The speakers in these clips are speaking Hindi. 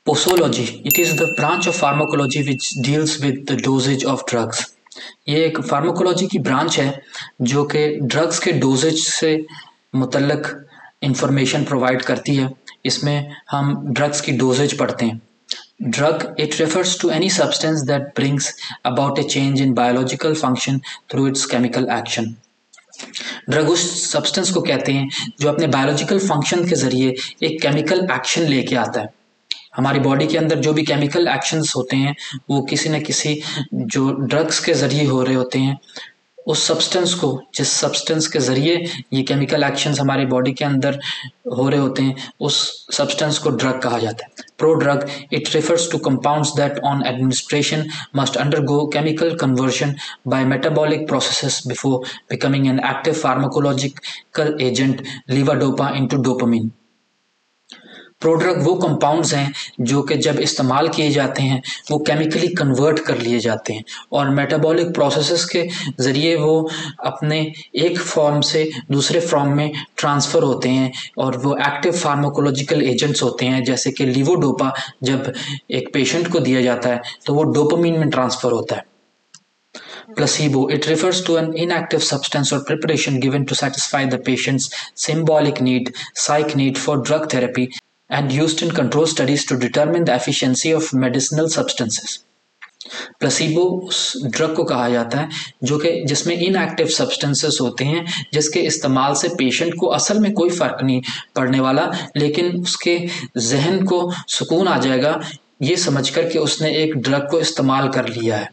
Posology, it is the branch of pharmacology which deals with the dosages of drugs. ये एक फार्माकोलॉजी की ब्रांच है जो कि ड्रग्स के डोजेज से मुतल्लक इंफॉर्मेशन प्रोवाइड करती है। इसमें हम ड्रग्स की डोजेज पढ़ते हैं। Drug, it refers to any substance that brings about a change in biological function through its chemical action. Drug उस सब्सटेंस को कहते हैं जो अपने बायोलॉजिकल फंक्शन के जरिए एक केमिकल एक्शन लेके आता है। हमारी बॉडी के अंदर जो भी केमिकल एक्शंस होते हैं वो किसी न किसी जो ड्रग्स के ज़रिए हो रहे होते हैं। उस सब्सटेंस को, जिस सब्सटेंस के ज़रिए ये केमिकल एक्शंस हमारे बॉडी के अंदर हो रहे होते हैं, उस सब्सटेंस को ड्रग कहा जाता है। Prodrug, it refers to compounds that on administration must undergo chemical conversion by metabolic processes before becoming an active pharmacological agent levodopa into dopamine. Prodrug वो कंपाउंड्स हैं जो कि जब इस्तेमाल किए जाते हैं वो केमिकली कन्वर्ट कर लिए जाते हैं और मेटाबॉलिक प्रोसेसेस के ज़रिए वो अपने एक फॉर्म से दूसरे फॉर्म में ट्रांसफ़र होते हैं और वो एक्टिव फार्माकोलॉजिकल एजेंट्स होते हैं। जैसे कि लीवोडोपा जब एक पेशेंट को दिया जाता है तो वो डोपामिन में ट्रांसफ़र होता है। Placebo, it refers to an inactive substance or preparation given to satisfy the patient's symbolic need, psych need for drug therapy and used in control studies to determine the efficacy of medicinal substances. Placebo उस ड्रग को कहा जाता है जो कि जिसमें इनएक्टिव सब्सटेंसेस होते हैं, जिसके इस्तेमाल से पेशेंट को असल में कोई फ़र्क नहीं पड़ने वाला, लेकिन उसके जहन को सुकून आ जाएगा ये समझकर कि उसने एक ड्रग को इस्तेमाल कर लिया है।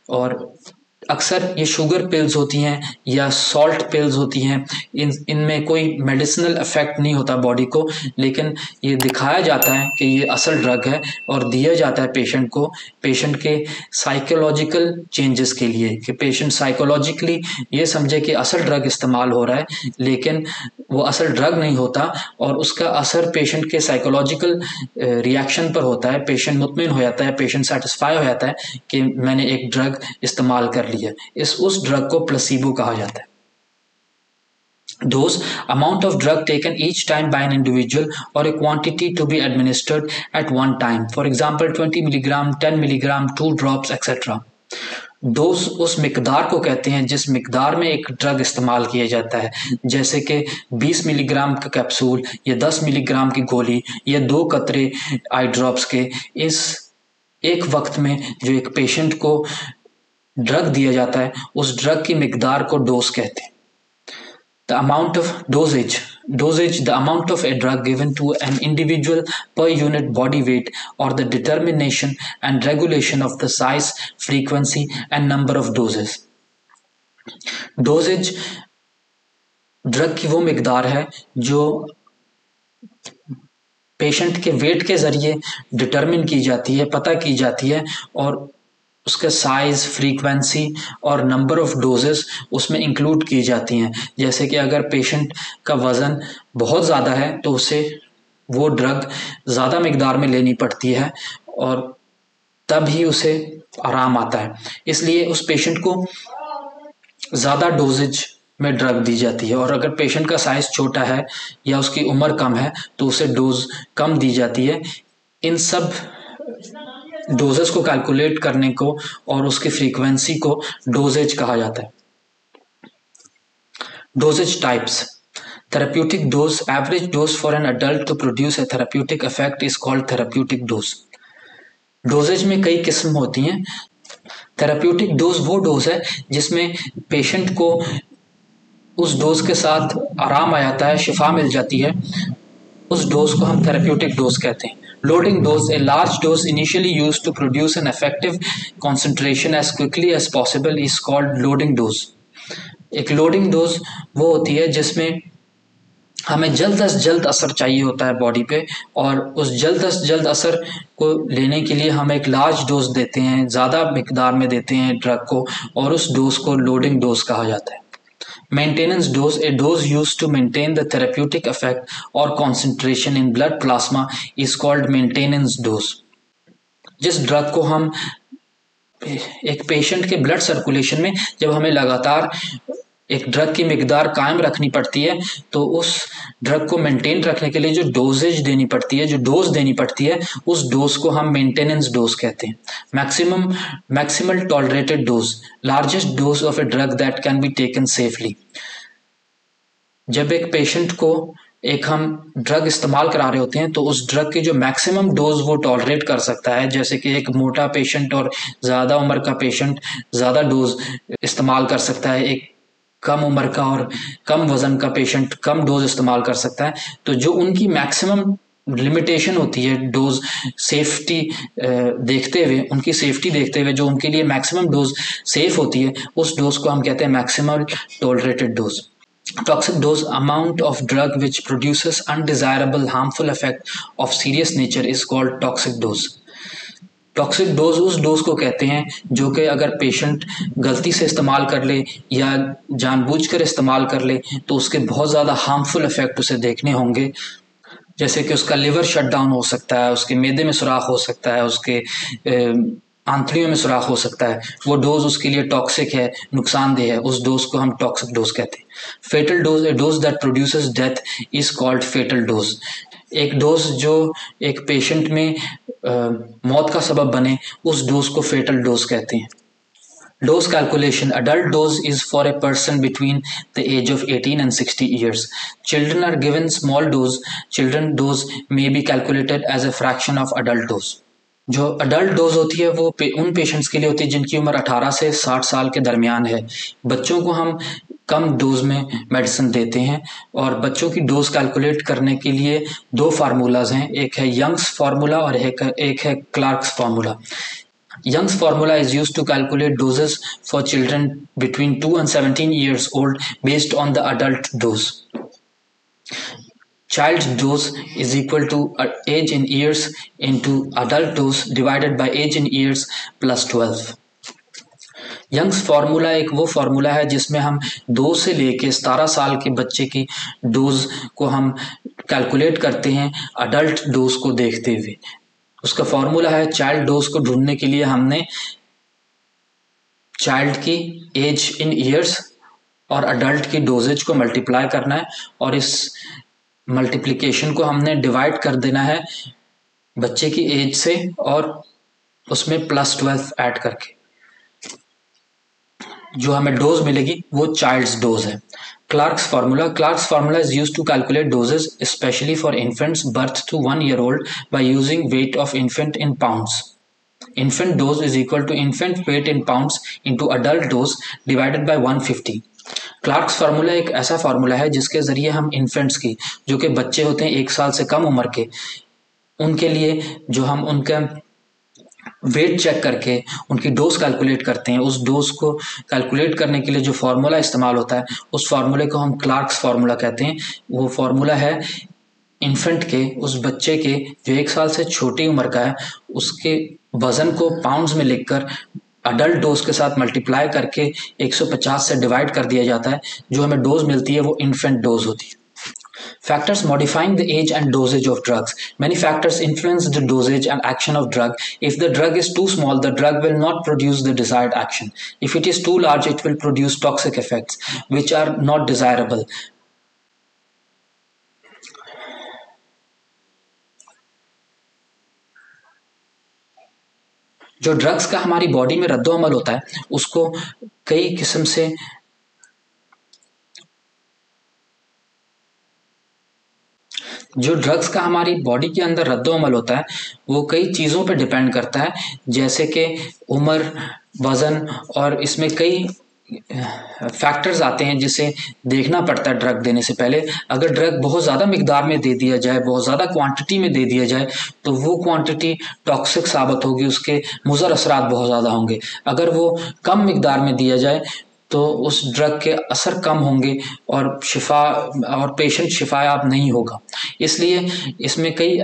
और अक्सर ये शुगर पिल्स होती हैं या सॉल्ट पिल्स होती हैं, इनमें कोई मेडिसिनल इफेक्ट नहीं होता बॉडी को, लेकिन ये दिखाया जाता है कि ये असल ड्रग है और दिया जाता है पेशेंट को, पेशेंट के साइकोलॉजिकल चेंजेस के लिए, कि पेशेंट साइकोलॉजिकली ये समझे कि असल ड्रग इस्तेमाल हो रहा है, लेकिन वो असल ड्रग नहीं होता और उसका असर पेशेंट के साइकोलॉजिकल रिएक्शन पर होता है। पेशेंट मुतमिन हो जाता है, पेशेंट सेटिस्फाई हो जाता है कि मैंने एक ड्रग इस्तेमाल कर लिया। उस ड्रग को प्लेसिबो कहा जाता है। Dose, amount of drug taken each time by an individual or a quantity to be administered at one time. For example, 20 milligram, 10 milligram, 2 drops, etc. Dose उस मिकदार को कहते हैं जिस मिकदार में एक ड्रग इस्तेमाल किया जाता है, जैसे कि 20 मिलीग्राम का कैप्सूल या 10 मिलीग्राम की गोली या 2 कतरे आई ड्रॉप्स के। इस एक वक्त में जो एक पेशेंट को ड्रग दिया जाता है उस ड्रग की मिकदार को डोज कहते हैं। The amount of dosage, the amount of a drug given to an individual per unit body weight or the determination and regulation of the size, frequency and number of doses. Dosage drug की वो मिकदार है जो पेशेंट के वेट के जरिए डिटरमिन की जाती है, पता की जाती है, और उसके साइज, फ्रीक्वेंसी और नंबर ऑफ डोजेस उसमें इंक्लूड की जाती हैं। जैसे कि अगर पेशेंट का वज़न बहुत ज़्यादा है तो उसे वो ड्रग ज़्यादा मिकदार में लेनी पड़ती है और तब ही उसे आराम आता है। इसलिए उस पेशेंट को ज़्यादा डोजेज में ड्रग दी जाती है, और अगर पेशेंट का साइज़ छोटा है या उसकी उम्र कम है तो उसे डोज कम दी जाती है। इन सब डोजेस को कैलकुलेट करने को और उसकी फ्रीक्वेंसी को डोजेज कहा जाता है। Doses types: therapeutic dose, average dose for an adult to produce a therapeutic effect is called therapeutic dose. Doses में कई किस्म होती हैं। थेरेप्यूटिक डोज वो डोज है जिसमें पेशेंट को उस डोज के साथ आराम आ जाता है, शिफा मिल जाती है, उस डोज को हम थेरेप्यूटिक डोज कहते हैं। Loading dose, a large dose initially used to produce an effective concentration as quickly as possible is called loading dose. एक loading dose वो होती है जिसमें हमें जल्द से जल्द असर चाहिए होता है बॉडी पे, और उस जल्द से जल्द असर को लेने के लिए हम एक लार्ज डोज देते हैं, ज़्यादा मिकदार में देते हैं ड्रग को, और उस डोज को लोडिंग डोज कहा जाता है। Maintenance dose, a dose used to maintain the therapeutic effect or concentration in blood plasma is called maintenance dose. जिस ड्रग को हम एक पेशेंट के ब्लड सर्कुलेशन में जब हमें लगातार एक ड्रग की मिकदार कायम रखनी पड़ती है, तो उस ड्रग को मेंटेन रखने के लिए जो डोजेज देनी पड़ती है, जो डोज देनी पड़ती है, उस डोज को हम मेंटेनेंस डोज कहते हैं। Maximal tolerated dose, largest dose of a drug that can be taken safely. जब एक पेशेंट को एक हम ड्रग इस्तेमाल करा रहे होते हैं तो उस ड्रग की जो मैक्सिमम डोज वो टॉलरेट कर सकता है, जैसे कि एक मोटा पेशेंट और ज़्यादा उम्र का पेशेंट ज़्यादा डोज इस्तेमाल कर सकता है, एक कम उम्र का और कम वजन का पेशेंट कम डोज इस्तेमाल कर सकता है। तो जो उनकी मैक्सिमम लिमिटेशन होती है डोज सेफ्टी देखते हुए, उनकी सेफ्टी देखते हुए जो उनके लिए मैक्सिमम डोज सेफ होती है, उस डोज को हम कहते हैं maximal tolerated dose. Toxic dose, amount of drug which produces undesirable harmful effect of serious nature is called toxic dose. Toxic dose उस डोज को कहते हैं जो कि अगर पेशेंट गलती से इस्तेमाल कर ले या जानबूझकर इस्तेमाल कर ले तो उसके बहुत ज़्यादा हार्मफुल इफेक्ट उसे देखने होंगे, जैसे कि उसका लिवर शट डाउन हो सकता है, उसके मैदे में सुराख हो सकता है, उसके आंतड़ियों में सुराख हो सकता है। वो डोज उसके लिए टॉक्सिक है, नुकसानदेह है, उस डोज को हम टॉक्सिक डोज कहते हैं। Fatal dose, a dose that produces death is called fatal dose. एक डोज जो एक पेशेंट में मौत का सबब बने, उस डोज को फेटल डोज कहते हैं। Dose calculation. Adult dose is for a person between the age of 18 and 60 years. Children are given small dose. Children dose may be calculated as a fraction of adult dose. जो अडल्ट डोज होती है वो उन पेशेंट्स के लिए होती है जिनकी उम्र 18 से 60 साल के दरमियान है। बच्चों को हम कम डोज में मेडिसिन देते हैं और बच्चों की डोज कैलकुलेट करने के लिए दो फार्मूलाज हैं, एक है यंग्स फार्मूला और एक है Clarks formula. Young's formula is used to calculate doses for children between 2 and 17 years old based on the adult dose. Child's dose is equal to age in years into adult dose divided by age in years plus 12. Young's formula एक वो फार्मूला है जिसमें हम 2 से लेके 17 साल के बच्चे की डोज को हम कैलकुलेट करते हैं अडल्ट डोज को देखते हुए। उसका फॉर्मूला है, चाइल्ड डोज को ढूंढने के लिए हमने चाइल्ड की एज इन ईयर्स और अडल्ट की डोजेज को मल्टीप्लाई करना है और इस मल्टीप्लिकेशन को हमने डिवाइड कर देना है बच्चे की एज से और उसमें +12 ऐड करके जो हमें डोज मिलेगी वो चाइल्ड्स डोज है। Clark's formula is used to calculate doses especially for infants birth to 1 year old by using weight of infant in pounds. Infant dose is equal to infant weight in pounds into adult dose divided by 150. Clark's formula एक ऐसा फार्मूला है जिसके जरिए हम इन्फेंट्स की, जो कि बच्चे होते हैं 1 साल से कम उम्र के, उनके लिए जो हम उनका वेट चेक करके उनकी डोज कैलकुलेट करते हैं। उस डोज को कैलकुलेट करने के लिए जो फार्मूला इस्तेमाल होता है उस फार्मूले को हम क्लार्क्स फार्मूला कहते हैं। वो फार्मूला है इन्फेंट के, उस बच्चे के जो 1 साल से छोटी उम्र का है, उसके वजन को पाउंड्स में लिखकर अडल्ट डोज के साथ मल्टीप्लाई करके 150 से डिवाइड कर दिया जाता है। जो हमें डोज मिलती है वो इन्फेंट डोज होती है। Factors modifying the age and dosage of drugs. Many factors influence the dosage and action of drug. If the drug is too small, the drug will not produce the desired action. If it is too large, it will produce toxic effects, which are not desirable. जो ड्रग्स का हमारी बॉडी में रद्दोअमल होता है उसको कई किस्म से जो ड्रग्स का हमारी बॉडी के अंदर रद्दोअमल होता है वो कई चीज़ों पर डिपेंड करता है, जैसे कि उम्र, वज़न, और इसमें कई फैक्टर्स आते हैं जिसे देखना पड़ता है ड्रग देने से पहले। अगर ड्रग बहुत ज़्यादा मिकदार में दे दिया जाए, बहुत ज़्यादा क्वांटिटी में दे दिया जाए तो वो क्वांटिटी टॉक्सिक साबित होगी, उसके मुज़र असरात बहुत ज़्यादा होंगे। अगर वो कम मिकदार में दिया जाए तो उस ड्रग के असर कम होंगे और पेशेंट शिफायाब नहीं होगा। इसलिए इसमें कई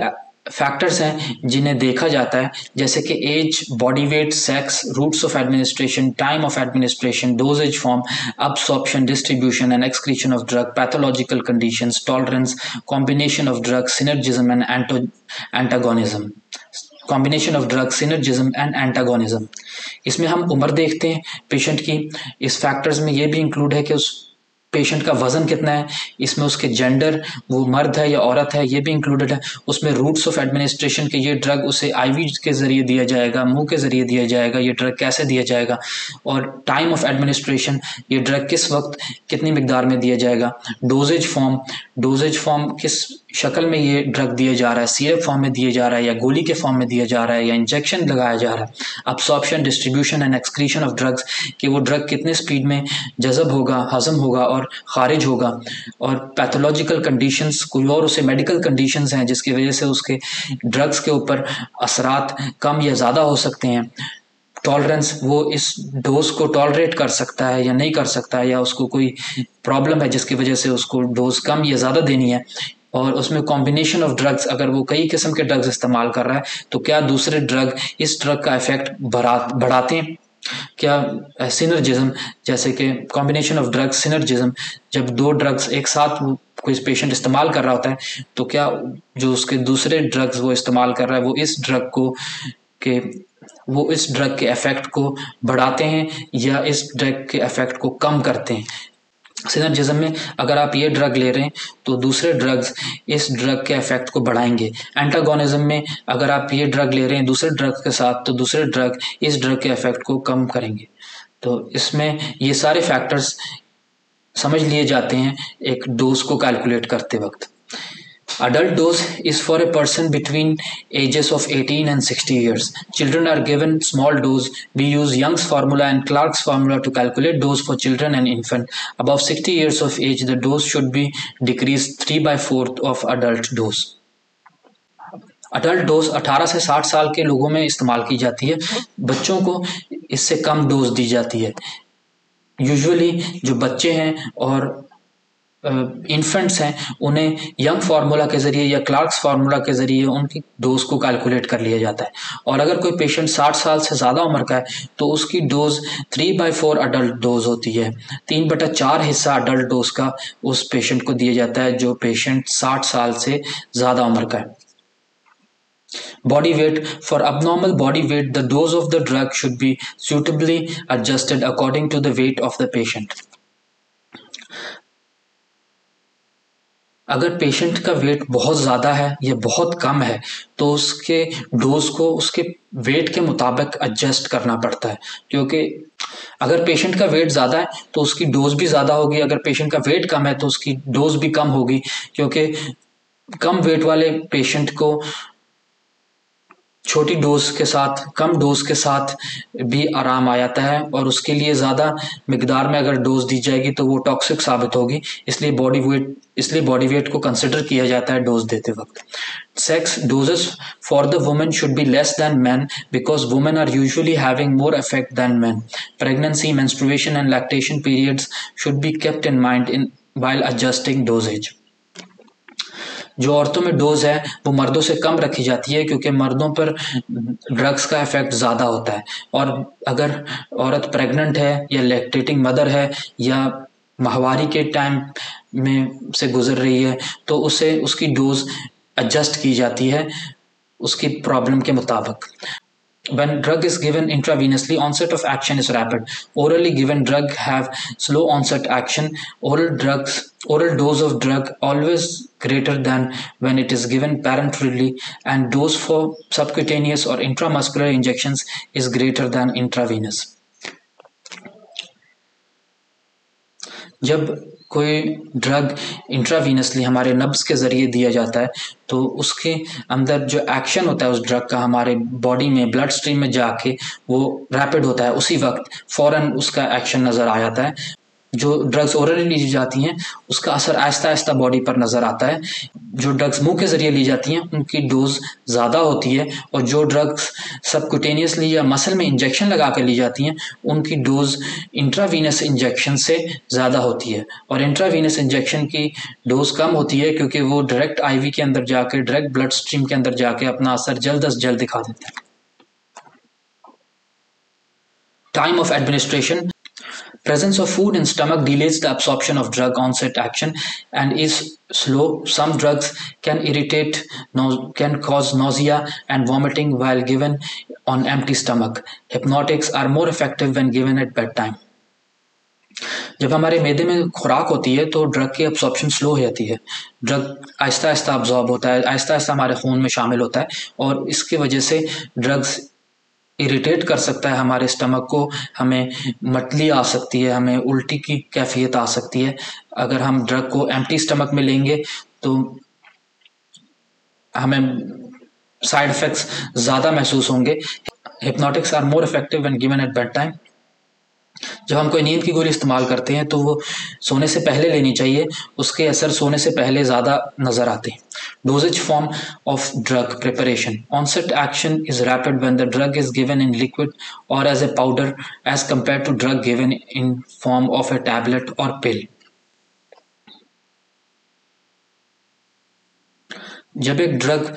फैक्टर्स हैं जिन्हें देखा जाता है, जैसे कि age, body weight, sex, routes of administration, time of administration, doses form, absorption, distribution and excretion of drug, pathological conditions, tolerance, combination of drug, synergism and antagonism. Combination of drug, synergism and antagonism. इसमें हम उम्र देखते हैं पेशेंट की। इस फैक्टर्स में ये भी इंक्लूड है कि उस पेशेंट का वजन कितना है, इसमें उसके जेंडर, वो मर्द है या औरत है, ये भी इंक्लूडेड है। उसमें रूट्स ऑफ एडमिनिस्ट्रेशन के ये ड्रग उसे आईवी के ज़रिए दिया जाएगा, मुंह के ज़रिए दिया जाएगा, ये ड्रग कैसे दिया जाएगा, और टाइम ऑफ एडमिनिस्ट्रेशन, ये ड्रग किस वक्त कितनी मिकदार में दिया जाएगा। डोजेज फॉर्म किस शक्ल में ये ड्रग दिया जा रहा है, सिरप फॉर्म में दिया जा रहा है या गोली के फॉर्म में दिया जा रहा है या इंजेक्शन लगाया जा रहा है। Absorption, distribution and excretion of drugs, कि वो ड्रग कितने स्पीड में जज़ब होगा, हजम होगा और खारिज होगा। और पैथोलॉजिकल कंडीशंस, कोई और उसे मेडिकल कंडीशंस हैं जिसकी वजह से उसके ड्रग्स के ऊपर असरात कम या ज़्यादा हो सकते हैं। टॉलरेंस, वो इस डोज को टॉलरेट कर सकता है या नहीं कर सकता है, या उसको कोई प्रॉब्लम है जिसकी वजह से उसको डोज कम या ज़्यादा देनी है। और उसमें कॉम्बिनेशन ऑफ ड्रग्स, अगर वो कई किस्म के ड्रग्स इस्तेमाल कर रहा है तो क्या दूसरे ड्रग इस ड्रग का इफेक्ट बढ़ाते हैं, क्या सिनर्जिज्म, जैसे कि कॉम्बिनेशन ऑफ ड्रग्स सिनर्जिज्म, जब दो ड्रग्स एक साथ कोई पेशेंट इस्तेमाल कर रहा होता है तो क्या जो उसके दूसरे ड्रग्स वो इस्तेमाल कर रहा है वो इस ड्रग के इफेक्ट को बढ़ाते हैं या इस ड्रग के इफेक्ट को कम करते हैं। सिनर्जिज्म में अगर आप ये ड्रग ले रहे हैं तो दूसरे ड्रग्स इस ड्रग के इफेक्ट को बढ़ाएंगे। एंटागोनिज्म में अगर आप ये ड्रग ले रहे हैं दूसरे ड्रग के साथ तो दूसरे ड्रग इस ड्रग के इफेक्ट को कम करेंगे। तो इसमें ये सारे फैक्टर्स समझ लिए जाते हैं एक डोज को कैलकुलेट करते वक्त। Adult dose is for a person between ages of 18 and 60 years. Children are given small dose. We use Young's formula and Clark's formula to calculate dose for children and infant. Above 60 years of age, the dose should be decreased 3/4 of adult dose. Adult dose 18 से 60 साल के लोगों में इस्तेमाल की जाती है, बच्चों को इससे कम डोज दी जाती है। यूजुअली जो बच्चे हैं और इन्फेंट्स हैं उन्हें यंग फार्मूला के ज़रिए या क्लार्क्स फार्मूला के ज़रिए उनकी डोज को कैलकुलेट कर लिया जाता है। और अगर कोई पेशेंट 60 साल से ज़्यादा उम्र का है तो उसकी डोज 3/4 अडल्ट डोज होती है। 3/4 हिस्सा अडल्ट डोज का उस पेशेंट को दिया जाता है जो पेशेंट 60 साल से ज़्यादा उम्र का है। Body weight. For abnormal body weight, the dose of the drug should be suitably adjusted according to the weight of the patient. अगर पेशेंट का वेट बहुत ज़्यादा है या बहुत कम है तो उसके डोज को उसके वेट के मुताबिक एडजस्ट करना पड़ता है, क्योंकि अगर पेशेंट का वेट ज़्यादा है तो उसकी डोज भी ज़्यादा होगी, अगर पेशेंट का वेट कम है तो उसकी डोज भी कम होगी, क्योंकि कम वेट वाले पेशेंट को छोटी डोज के साथ, कम डोज के साथ भी आराम आ जाता है और उसके लिए ज़्यादा मिकदार में अगर डोज दी जाएगी तो वो टॉक्सिक साबित होगी। इसलिए बॉडी वेट को कंसिडर किया जाता है डोज देते वक्त। Sex doses for the women should be less than man because women are usually having more effect than man. Pregnancy, menstruation and lactation periods should be kept in mind in while adjusting doses. जो औरतों में डोज है वो मर्दों से कम रखी जाती है क्योंकि मर्दों पर ड्रग्स का इफेक्ट ज़्यादा होता है, और अगर औरत प्रेग्नेंट है या लैक्टेटिंग मदर है या माहवारी के टाइम में से गुजर रही है तो उसे उसकी डोज एडजस्ट की जाती है उसकी प्रॉब्लम के मुताबिक। When drug is given intravenously, onset of action is rapid. Orally given drug have slow onset action. Oral dose of drug always greater than when it is given parenterally, and dose for subcutaneous or intramuscular injections is greater than intravenous. जब कोई ड्रग इंट्रावीनसली हमारे नब्ज के ज़रिए दिया जाता है तो उसके अंदर जो एक्शन होता है उस ड्रग का हमारे बॉडी में ब्लड स्ट्रीम में जाके वो रैपिड होता है, उसी वक्त फ़ौरन उसका एक्शन नज़र आ जाता है। जो ड्रग्स ओरली ली जाती हैं उसका असर आहिस्ता आहिस्ता बॉडी पर नज़र आता है। जो ड्रग्स मुंह के ज़रिए ली जाती हैं उनकी डोज ज़्यादा होती है, और जो ड्रग्स सबक्यूटेनियसली या मसल में इंजेक्शन लगा कर ली जाती हैं उनकी डोज इंट्रावीनस इंजेक्शन से ज़्यादा होती है। और इंट्रावीनस इंजेक्शन की डोज कम होती है क्योंकि वो डायरेक्ट आईवी के अंदर जाके, डायरेक्ट ब्लड स्ट्रीम के अंदर जाके अपना असर जल्द अज जल्द दिखा देता है। Time of administration. Presence of food in stomach delays the absorption of drug onset action and is slow. Some drugs can can cause nausea and vomiting while given on empty stomach. Hypnotics are more effective when given at bedtime. जब हमारे मैदे में खुराक होती है तो ड्रग की अब्जॉर्प्शन स्लो हो जाती है, ड्रग आहिस्ता आहिस्ता अब्जॉर्ब होता है, आहिस्ता आहिस्ता हमारे खून में शामिल होता है, और इसकी वजह से ड्रग्स इरिटेट कर सकता है हमारे स्टमक को, हमें मतली आ सकती है, हमें उल्टी की कैफियत आ सकती है। अगर हम ड्रग को एम्प्टी स्टमक में लेंगे तो हमें साइड इफेक्ट्स ज़्यादा महसूस होंगे। Hypnotics are more effective when given at bed time. जब हम कोई नींद की गोली इस्तेमाल करते हैं तो वो सोने से पहले लेनी चाहिए, उसके असर सोने से पहले ज़्यादा नज़र आते हैं। Dosages form of drug preparation. Onset action is rapid when the drug is given in liquid और as a powder as compare to drug given in form of a tablet और पिल। जब एक ड्रग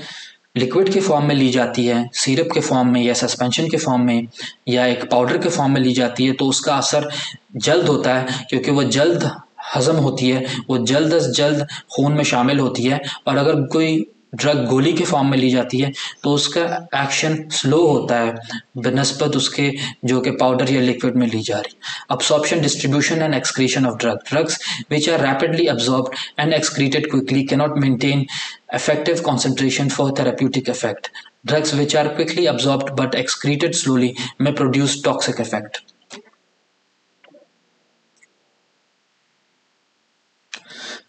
लिक्विड के फॉर्म में ली जाती है, सिरप के फॉर्म में या सस्पेंशन के फॉर्म में या एक पाउडर के फॉर्म में ली जाती है, तो उसका असर जल्द होता है क्योंकि वो जल्द हजम होती है, वो जल्द अज जल्द खून में शामिल होती है। और अगर कोई ड्रग गोली के फॉर्म में ली जाती है तो उसका एक्शन स्लो होता है बनस्बत उसके जो कि पाउडर या लिक्विड में ली जा रही। Absorption, distribution and excretion of drugs which are rapidly absorbed and excreted quickly cannot maintain effective concentration for therapeutic effect. Drugs which are quickly absorbed but excreted slowly may produce toxic effect.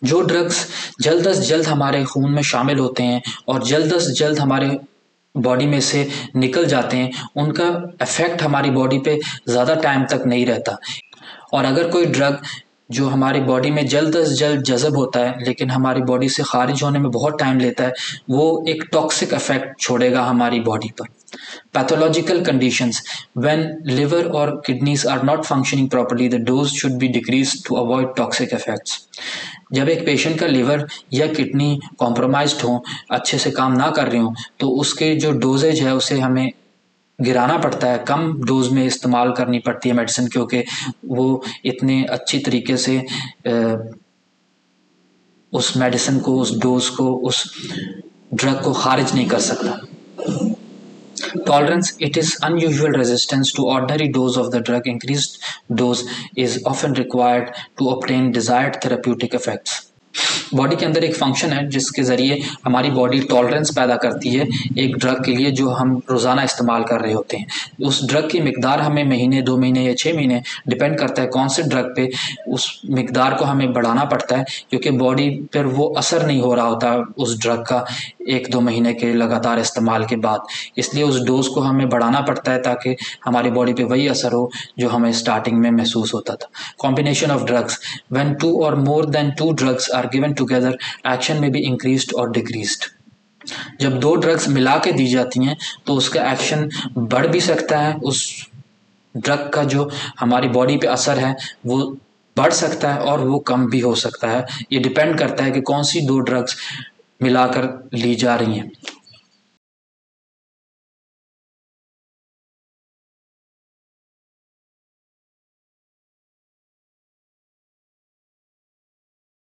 जो ड्रग्स जल्द अज जल्द हमारे खून में शामिल होते हैं और जल्द अज जल्द हमारे बॉडी में से निकल जाते हैं, उनका इफेक्ट हमारी बॉडी पे ज़्यादा टाइम तक नहीं रहता। और अगर कोई ड्रग जो हमारी बॉडी में जल्द अज जल्द जज़ब होता है लेकिन हमारी बॉडी से खारिज होने में बहुत टाइम लेता है, वो एक टॉक्सिक इफेक्ट छोड़ेगा हमारी बॉडी पर। Pathological conditions. व्हेन लिवर और kidneys are not functioning properly the dose should be decrease to avoid toxic effects. जब एक पेशेंट का लिवर या किडनी कॉम्प्रोमाइज्ड हो, अच्छे से काम ना कर रही हो, तो उसके जो डोजेज है उसे हमें गिराना पड़ता है, कम डोज में इस्तेमाल करनी पड़ती है मेडिसिन, क्योंकि वो इतने अच्छी तरीके से उस मेडिसिन को, उस डोज को, उस ड्रग को खारिज नहीं कर सकता। Tolerance. It is unusual resistance to ordinary dose of the drug. Increased dose is often required to obtain desired therapeutic effects. Body के अंदर एक फंक्शन है जिसके ज़रिए हमारी बॉडी टॉलरेंस पैदा करती है एक ड्रग के लिए जो हम रोज़ाना इस्तेमाल कर रहे होते हैं। उस ड्रग की मिकदार हमें महीने, 2 महीने या 6 महीने डिपेंड करता है कौन से ड्रग पे, उस मिकदार को हमें बढ़ाना पड़ता है क्योंकि बॉडी पर वो असर नहीं हो रहा होता उस ड्रग का 1-2 महीने के लगातार इस्तेमाल के बाद। इसलिए उस डोज को हमें बढ़ाना पड़ता है ताकि हमारी बॉडी पे वही असर हो जो हमें स्टार्टिंग में महसूस होता था। Combination of drugs. व्हेन 2 और more than 2 drugs are given together, action may be increased और डिक्रीज्ड। जब 2 ड्रग्स मिला के दी जाती हैं तो उसका एक्शन बढ़ भी सकता है, उस ड्रग का जो हमारी बॉडी पे असर है वो बढ़ सकता है और वो कम भी हो सकता है। ये डिपेंड करता है कि कौन सी 2 ड्रग्स मिलाकर ली जा रही हैं।